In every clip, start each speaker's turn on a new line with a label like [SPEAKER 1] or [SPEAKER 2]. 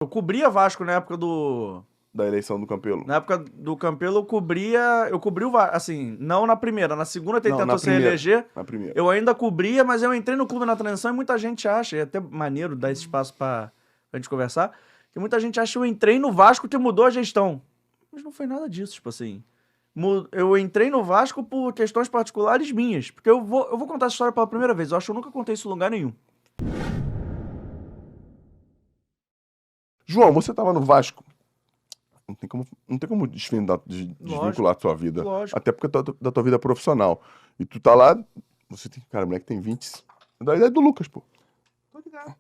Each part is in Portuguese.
[SPEAKER 1] Eu cobria Vasco na época do...
[SPEAKER 2] Da eleição do Campelo.
[SPEAKER 1] Na época do Campelo eu cobri o Vasco, assim, não na primeira, na segunda ele
[SPEAKER 2] Não,
[SPEAKER 1] tentou
[SPEAKER 2] na
[SPEAKER 1] se
[SPEAKER 2] primeira,
[SPEAKER 1] reeleger.
[SPEAKER 2] na primeira.
[SPEAKER 1] Eu ainda cobria, mas eu entrei no clube na transição e muita gente acha, e é até maneiro dar esse espaço pra gente conversar, que muita gente acha que eu entrei no Vasco que mudou a gestão. Mas não foi nada disso, tipo assim. Eu entrei no Vasco por questões particulares minhas, porque eu vou contar essa história pela primeira vez, eu acho que eu nunca contei isso em lugar nenhum.
[SPEAKER 2] João, você tava no Vasco. Não tem como desvincular a tua vida.
[SPEAKER 1] Lógico.
[SPEAKER 2] Até porque da tua vida profissional. E tu tá lá, cara, moleque tem 20. Da idade do Lucas, pô.
[SPEAKER 1] Tô ligado.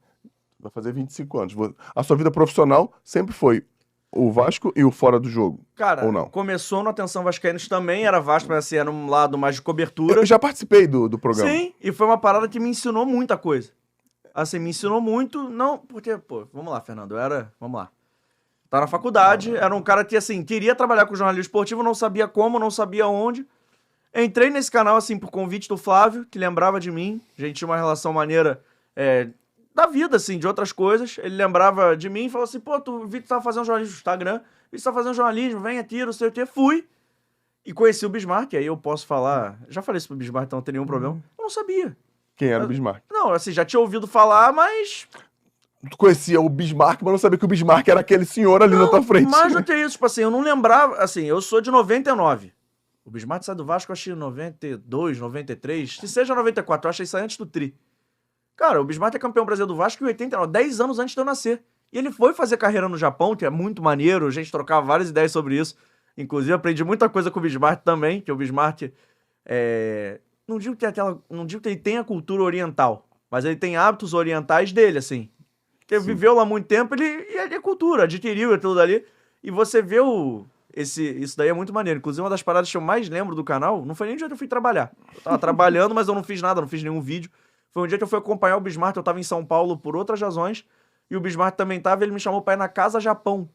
[SPEAKER 2] Vai fazer 25 anos. A sua vida profissional sempre foi o Vasco e o fora do jogo.
[SPEAKER 1] Cara,
[SPEAKER 2] ou não?
[SPEAKER 1] começou no Atenção Vascaínos também, era Vasco, mas assim, era um lado mais de cobertura.
[SPEAKER 2] Eu já participei do programa.
[SPEAKER 1] Sim, e foi uma parada que me ensinou muita coisa. Assim, me ensinou muito, não, porque, pô, vamos lá, Fernando, vamos lá. Tá na faculdade, era um cara que, assim, queria trabalhar com jornalismo esportivo, não sabia como, não sabia onde. Entrei nesse canal, assim, por convite do Flávio, que lembrava de mim. A gente tinha uma relação maneira da vida, assim, de outras coisas. Ele lembrava de mim e falou assim, pô, tu vi que tu tava fazendo jornalismo no Instagram, vi que tu tá fazendo jornalismo, vem aqui, não sei o quê. Fui e conheci o Bismarck, aí eu posso falar... Já falei isso pro Bismarck, então não tem nenhum problema. Eu não sabia.
[SPEAKER 2] Quem era o Bismarck?
[SPEAKER 1] Não, assim, já tinha ouvido falar, mas...
[SPEAKER 2] Tu conhecia o Bismarck, mas não sabia que o Bismarck era aquele senhor ali na tua frente.
[SPEAKER 1] Mais do que isso, tipo assim, eu não lembrava, assim, eu sou de 99. O Bismarck sai do Vasco, eu achei em 92, 93, se seja 94, eu achei isso antes do Tri. Cara, o Bismarck é campeão brasileiro do Vasco em 89, 10 anos antes de eu nascer. E ele foi fazer carreira no Japão, que é muito maneiro, a gente trocava várias ideias sobre isso. Inclusive, aprendi muita coisa com o Bismarck também, que o Bismarck não digo que ele tem a cultura oriental, mas ele tem hábitos orientais dele, assim. Porque viveu lá muito tempo, ele é cultura, adquiriu aquilo dali. E você vê isso daí é muito maneiro. Inclusive, uma das paradas que eu mais lembro do canal, não foi nem o dia que eu fui trabalhar. Eu tava trabalhando, mas eu não fiz nada, não fiz nenhum vídeo. Foi um dia que eu fui acompanhar o Bismarck, eu tava em São Paulo por outras razões, e o Bismarck também tava, ele me chamou pra ir na Casa Japão.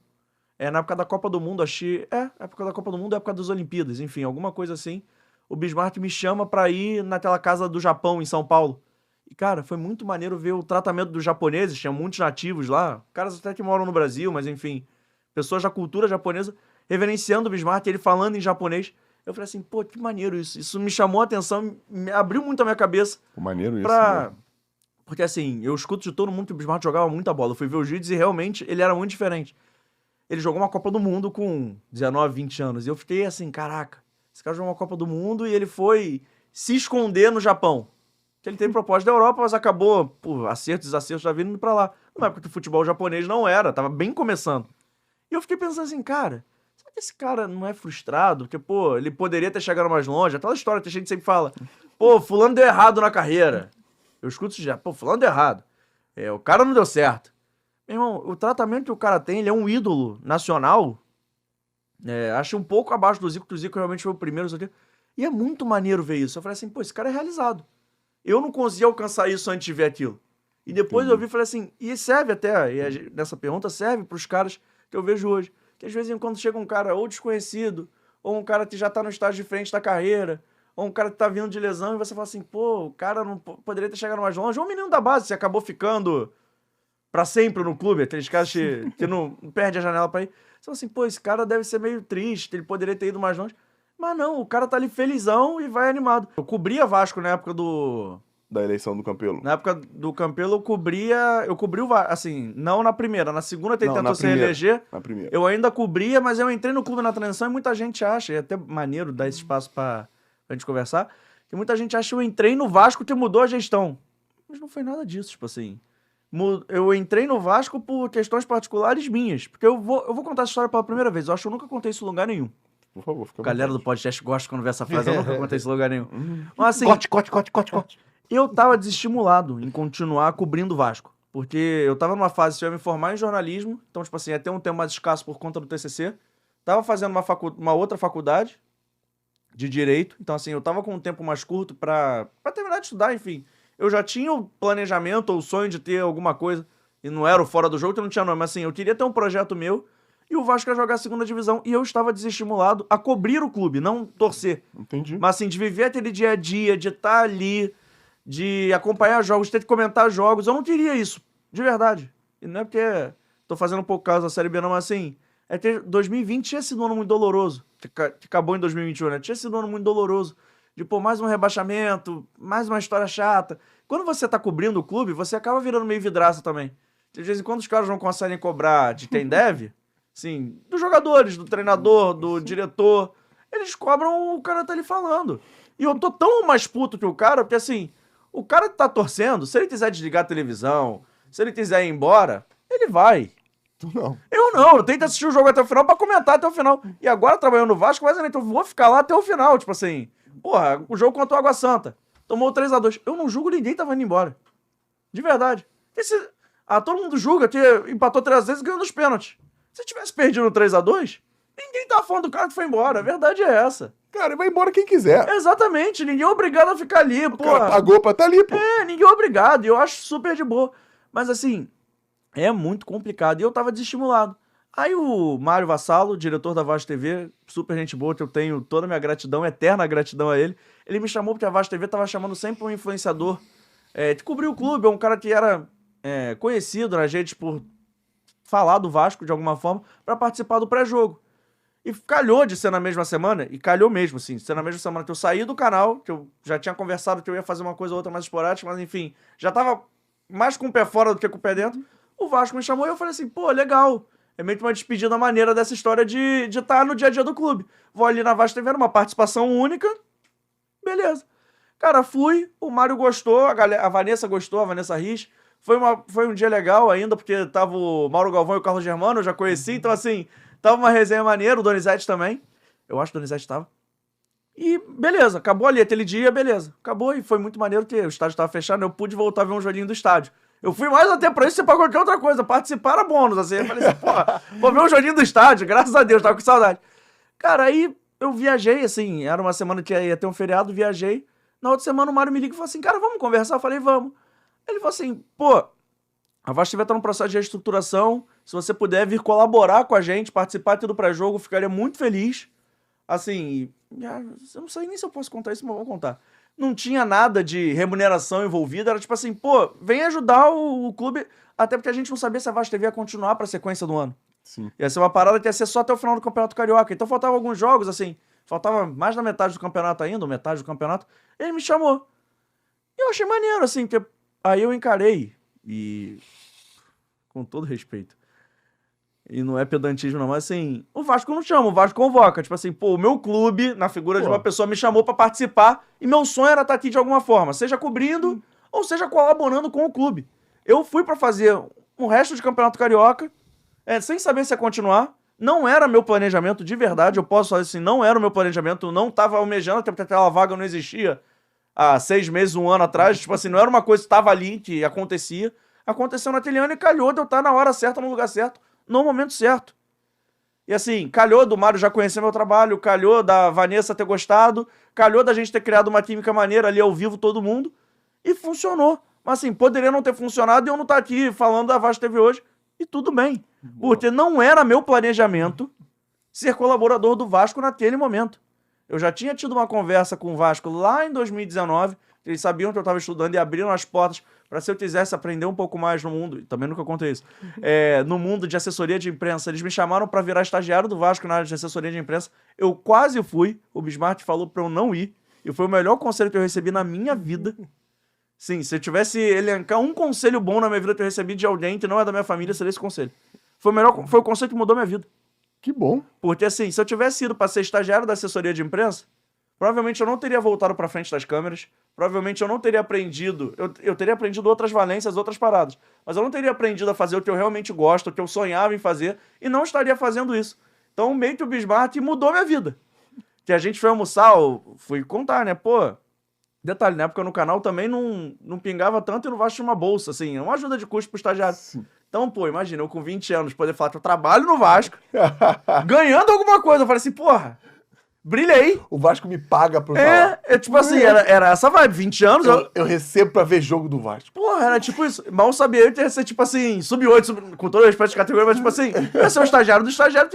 [SPEAKER 1] Na época da Copa do Mundo, achei... época da Copa do Mundo, época das Olimpíadas, enfim, alguma coisa assim. O Bismarck me chama pra ir naquela Casa do Japão, em São Paulo. E, cara, foi muito maneiro ver o tratamento dos japoneses, tinha muitos nativos lá, caras até que moram no Brasil, mas enfim, pessoas da cultura japonesa, reverenciando o Bismarck, ele falando em japonês. Eu falei assim, pô, que maneiro isso. Isso me chamou a atenção, abriu muito a minha cabeça.
[SPEAKER 2] Maneiro isso, né?
[SPEAKER 1] Porque assim, eu escuto de todo mundo que o Bismarck jogava muita bola. Eu fui ver os vídeos e realmente ele era muito diferente. Ele jogou uma Copa do Mundo com 19, 20 anos. E eu fiquei assim, caraca, esse cara jogou uma Copa do Mundo e ele foi se esconder no Japão. Que ele teve proposta da Europa, mas acabou, por acertos e desacertos, já vindo pra lá. Numa época que o futebol japonês não era, tava bem começando. E eu fiquei pensando assim, cara, será que esse cara não é frustrado? Porque, pô, ele poderia ter chegado mais longe. Aquela história que a gente sempre fala, pô, fulano deu errado na carreira. Eu escuto isso já, pô, fulano deu errado. O cara não deu certo. Meu irmão, o tratamento que o cara tem, ele é um ídolo nacional. Acho um pouco abaixo do Zico, que o Zico realmente foi o primeiro, isso aqui. E é muito maneiro ver isso. Eu falei assim, pô, esse cara é realizado. Eu não consegui alcançar isso antes de ver aquilo. E depois eu vi e falei assim, e serve até, nessa pergunta serve pros caras que eu vejo hoje. Que às vezes em quando chega um cara ou desconhecido, ou um cara que já tá no estágio de frente da carreira, ou um cara que tá vindo de lesão, e você fala assim, pô, o cara não poderia ter chegado mais longe. Ou um menino da base, você acabou ficando pra sempre no clube, aqueles caras que não perde a janela pra ir. Você fala assim, pô, esse cara deve ser meio triste, ele poderia ter ido mais longe. Mas não, o cara tá ali felizão e vai animado. Eu cobria Vasco na época
[SPEAKER 2] da eleição do Campelo.
[SPEAKER 1] Na época do Campelo, eu cobri o Vasco, assim, não na primeira. Na segunda ele tentou se reeleger.
[SPEAKER 2] Na primeira.
[SPEAKER 1] Eu ainda cobria, mas eu entrei no clube na transição e muita gente acha, e é até maneiro dar esse espaço pra gente conversar, que muita gente acha que eu entrei no Vasco que mudou a gestão. Mas não foi nada disso, tipo assim. Eu entrei no Vasco por questões particulares minhas. Porque eu vou contar essa história pela primeira vez. Eu acho que eu nunca contei isso em lugar nenhum.
[SPEAKER 2] Por favor, fica
[SPEAKER 1] A galera do podcast gosta quando vê essa frase. Eu nunca contei isso em lugar nenhum. Mas assim...
[SPEAKER 2] Corte.
[SPEAKER 1] Eu tava desestimulado em continuar cobrindo o Vasco. Porque eu tava numa fase de eu ia me formar em jornalismo. Então, tipo assim, ia ter um tempo mais escasso por conta do TCC. Tava fazendo uma outra faculdade de Direito. Então, assim, eu tava com um tempo mais curto pra terminar de estudar, enfim. Eu já tinha o planejamento ou o sonho de ter alguma coisa. E não era o fora do jogo, que eu não tinha nome. Mas, assim, eu queria ter um projeto meu. E o Vasco ia jogar a segunda divisão. E eu estava desestimulado a cobrir o clube, não torcer.
[SPEAKER 2] Entendi.
[SPEAKER 1] Mas, assim, de viver aquele dia a dia, de estar ali, de acompanhar jogos, de ter que comentar jogos. Eu não queria isso, de verdade. E não é porque tô fazendo um pouco caso da Série B, não, mas assim, 2020 tinha sido um ano muito doloroso, que acabou em 2021, né? Tinha sido um ano muito doloroso, de, pô, mais um rebaixamento, mais uma história chata. Quando você tá cobrindo o clube, você acaba virando meio vidraça também. De vez em quando os caras não conseguem cobrar de quem deve, sim, dos jogadores, do treinador, do diretor, eles cobram o cara tá ali falando. E eu tô tão mais puto que o cara, porque assim, o cara que tá torcendo, se ele quiser desligar a televisão, se ele quiser ir embora, ele vai.
[SPEAKER 2] Tu não.
[SPEAKER 1] Eu não, eu tento assistir o jogo até o final pra comentar até o final. E agora, trabalhando no Vasco, mas então eu vou ficar lá até o final, tipo assim, porra, o jogo contra o Água Santa, tomou 3-2. Eu não julgo ninguém tava indo embora. De verdade. Todo mundo julga que empatou 3 vezes e ganhou nos pênaltis. Se tivesse perdido no 3-2, ninguém tava falando do cara que foi embora. A verdade é essa.
[SPEAKER 2] Cara, vai embora quem quiser.
[SPEAKER 1] Exatamente, ninguém é obrigado a ficar ali,
[SPEAKER 2] O cara pagou pra estar ali, pô.
[SPEAKER 1] Ninguém é obrigado, e eu acho super de boa. Mas assim, é muito complicado, e eu tava desestimulado. Aí o Mário Vassalo, diretor da Vasco TV, super gente boa, que eu tenho toda a minha gratidão, eterna gratidão a ele, ele me chamou porque a Vasco TV tava chamando sempre um influenciador de cobrir o clube, é um cara que era conhecido nas redes por falar do Vasco de alguma forma, pra participar do pré-jogo. E calhou de ser na mesma semana, e calhou mesmo, assim, ser na mesma semana que eu saí do canal, que eu já tinha conversado que eu ia fazer uma coisa ou outra mais esporádica, mas enfim, já tava mais com o pé fora do que com o pé dentro. O Vasco me chamou e eu falei assim, pô, legal. É meio que uma despedida maneira dessa história de estar no dia a dia do clube. Vou ali na Vasco TV, uma participação única, beleza. Cara, fui, o Mário gostou, a Vanessa gostou, a Vanessa Riz. Foi um dia legal ainda, porque tava o Mauro Galvão e o Carlos Germano, eu já conheci, então assim... Tava uma resenha maneira, o Donizete também. Eu acho que o Donizete tava. E beleza, acabou ali aquele dia, beleza. Acabou e foi muito maneiro que o estádio tava fechado, eu pude voltar a ver um joguinho do estádio. Eu fui mais até pra isso, pra qualquer outra coisa. Participar era bônus, assim. Eu falei assim, porra, vou ver um joguinho do estádio, graças a Deus, tava com saudade. Cara, aí eu viajei, assim, era uma semana que ia ter um feriado, viajei. Na outra semana o Mário me liga e falou assim, cara, vamos conversar? Eu falei, vamos. Ele falou assim, pô, a Vasco TV tá num processo de reestruturação. Se você puder vir colaborar com a gente, participar aqui do pré-jogo, ficaria muito feliz. Assim, eu não sei nem se eu posso contar isso, mas vou contar. Não tinha nada de remuneração envolvida, era tipo assim, pô, vem ajudar o clube, até porque a gente não sabia se a Vasco TV ia continuar pra sequência do ano.
[SPEAKER 2] Sim.
[SPEAKER 1] Ia ser uma parada que ia ser só até o final do Campeonato Carioca. Então faltavam alguns jogos, assim, faltava mais da metade do campeonato ainda, ou metade do campeonato. Ele me chamou. E eu achei maneiro, assim, porque aí eu encarei, e com todo respeito, e não é pedantismo não, mas assim, o Vasco não chama, o Vasco convoca. Tipo assim, pô, o meu clube, na figura de uma pessoa, me chamou pra participar e meu sonho era estar aqui de alguma forma, seja cobrindo ou seja colaborando com o clube. Eu fui pra fazer o resto de Campeonato Carioca, sem saber se ia continuar. Não era meu planejamento de verdade, eu posso falar assim, não era o meu planejamento, não tava almejando, até porque aquela vaga não existia há 6 meses, 1 ano atrás. Tipo assim, não era uma coisa que estava ali, que acontecia. Aconteceu naquele ano e calhou de eu estar na hora certa, no lugar certo, no momento certo. E assim, calhou do Mário já conhecer meu trabalho, calhou da Vanessa ter gostado, calhou da gente ter criado uma química maneira ali ao vivo, todo mundo, e funcionou. Mas assim, poderia não ter funcionado e eu não estar aqui falando da Vasco TV hoje, e tudo bem. Porque não era meu planejamento ser colaborador do Vasco naquele momento. Eu já tinha tido uma conversa com o Vasco lá em 2019, eles sabiam que eu estava estudando e abriram as portas para, se eu quisesse aprender um pouco mais no mundo, e também nunca contei isso, no mundo de assessoria de imprensa. Eles me chamaram para virar estagiário do Vasco na área de assessoria de imprensa. Eu quase fui, o Bismarck falou para eu não ir, e foi o melhor conselho que eu recebi na minha vida. Sim, se eu tivesse elencar um conselho bom na minha vida que eu recebi de alguém que não é da minha família, seria esse conselho. Foi o conselho que mudou minha vida.
[SPEAKER 2] Que bom.
[SPEAKER 1] Porque assim, se eu tivesse ido para ser estagiário da assessoria de imprensa, provavelmente eu não teria voltado pra frente das câmeras, provavelmente eu não teria aprendido, eu teria aprendido outras valências, outras paradas, mas eu não teria aprendido a fazer o que eu realmente gosto, o que eu sonhava em fazer, e não estaria fazendo isso. Então meio que o Bismarck mudou minha vida. Que a gente foi almoçar, eu fui contar, né, pô, detalhe, na época no canal também não pingava tanto e no Vasco tinha uma bolsa, assim, uma ajuda de custo pro estagiário. Sim. Então, pô, imagina, eu com 20 anos poder falar que eu trabalho no Vasco, ganhando alguma coisa, eu falei assim, porra, brilha aí.
[SPEAKER 2] O Vasco me paga pro falar.
[SPEAKER 1] Tipo assim, era essa vibe, 20 anos.
[SPEAKER 2] Eu recebo pra ver jogo do Vasco.
[SPEAKER 1] Porra, era tipo isso. Mal sabia eu que ia ser tipo assim, sub-8, com todo o respeito de categoria, mas tipo assim, ia ser o estagiário do estagiário.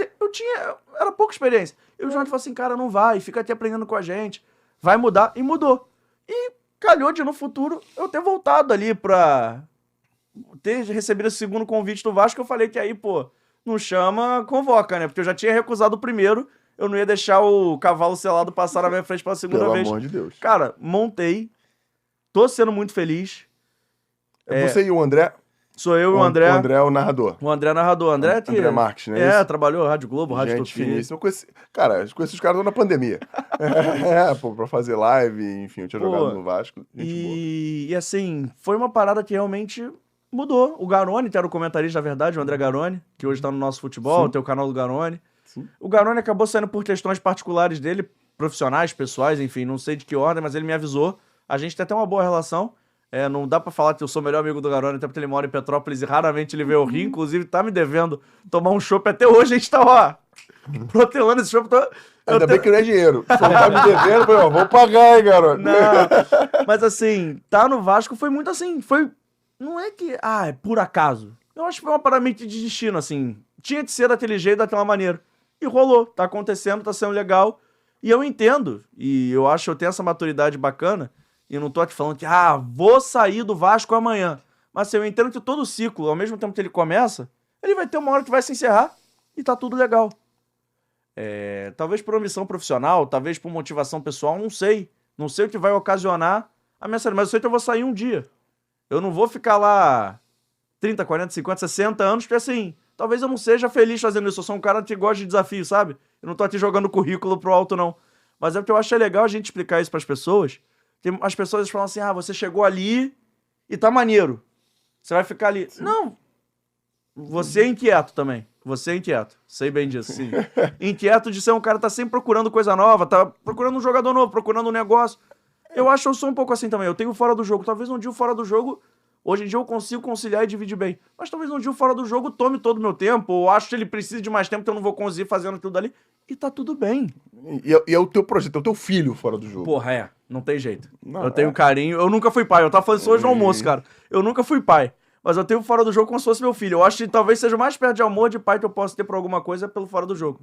[SPEAKER 1] Era pouca experiência. E o João falou assim, cara, não vai, fica aqui aprendendo com a gente, vai mudar. E mudou. E calhou de no futuro eu ter voltado ali pra ter recebido esse segundo convite do Vasco, eu falei que aí, pô, não chama, convoca, né? Porque eu já tinha recusado o primeiro, eu não ia deixar o cavalo selado passar na minha frente pela segunda
[SPEAKER 2] Pelo
[SPEAKER 1] vez.
[SPEAKER 2] amor de Deus.
[SPEAKER 1] Cara, montei, tô sendo muito feliz.
[SPEAKER 2] Você e o André?
[SPEAKER 1] Sou eu e o André.
[SPEAKER 2] O André é o narrador.
[SPEAKER 1] O André é narrador.
[SPEAKER 2] André Marques, né?
[SPEAKER 1] É, trabalhou Rádio Globo, Rádio
[SPEAKER 2] Gente
[SPEAKER 1] Tupi.
[SPEAKER 2] finíssima. Cara, eu conheci os caras na pandemia. Pô, pra fazer live, enfim, eu tinha jogado no Vasco. Gente boa.
[SPEAKER 1] E assim, foi uma parada que realmente mudou. O Garone, que era o comentarista, na verdade, o André Garone, que hoje tá no Nosso Futebol, tem o canal do Garone.
[SPEAKER 2] Sim.
[SPEAKER 1] O Garone acabou saindo por questões particulares dele, profissionais, pessoais, enfim, não sei de que ordem, mas ele me avisou. A gente tem até uma boa relação. Não dá pra falar que eu sou o melhor amigo do Garone, até porque ele mora em Petrópolis e raramente ele vê eu rir. Inclusive, tá me devendo tomar um chopp. Até hoje a gente tá, ó, protelando esse chopp.
[SPEAKER 2] Ainda bem que não é dinheiro. Se não tá me devendo, eu vou pagar, hein, garoto.
[SPEAKER 1] Não, mas assim, tá no Vasco foi muito assim, não é que, é por acaso. Eu acho que foi uma parada meio de destino, assim. Tinha de ser daquele jeito, daquela maneira. E rolou, tá acontecendo, tá sendo legal. E eu entendo, e eu acho que eu tenho essa maturidade bacana, e eu não tô aqui falando que, vou sair do Vasco amanhã. Mas assim, eu entendo que todo ciclo, ao mesmo tempo que ele começa, ele vai ter uma hora que vai se encerrar e tá tudo legal. Talvez por omissão profissional, talvez por motivação pessoal, não sei. Não sei o que vai ocasionar a minha saída, mas eu sei que eu vou sair um dia. Eu não vou ficar lá 30, 40, 50, 60 anos, porque assim, talvez eu não seja feliz fazendo isso. Eu sou um cara que gosta de desafio, sabe? Eu não tô aqui jogando currículo pro alto, não. Mas é porque eu acho legal a gente explicar isso pras pessoas. As pessoas falam assim, você chegou ali e tá maneiro. Você vai ficar ali. Sim. Não. Você é inquieto também. Você é inquieto. Sei bem disso, sim. Inquieto de ser um cara que tá sempre procurando coisa nova, tá procurando um jogador novo, procurando um negócio. Eu acho que eu sou um pouco assim também. Eu tenho fora do jogo. Talvez um dia o fora do jogo... Hoje em dia eu consigo conciliar e dividir bem. Mas talvez um dia o fora do jogo tome todo o meu tempo, ou acho que ele precisa de mais tempo que eu não vou conseguir fazendo aquilo dali. E tá tudo bem.
[SPEAKER 2] E é o teu projeto, é o teu filho fora do jogo.
[SPEAKER 1] Porra, não tem jeito. Não, eu tenho carinho. Eu nunca fui pai. Eu tava falando isso hoje no almoço, cara. Eu nunca fui pai. Mas eu tenho fora do jogo como se fosse meu filho. Eu acho que talvez seja o mais perto de amor de pai que eu possa ter por alguma coisa pelo fora do jogo.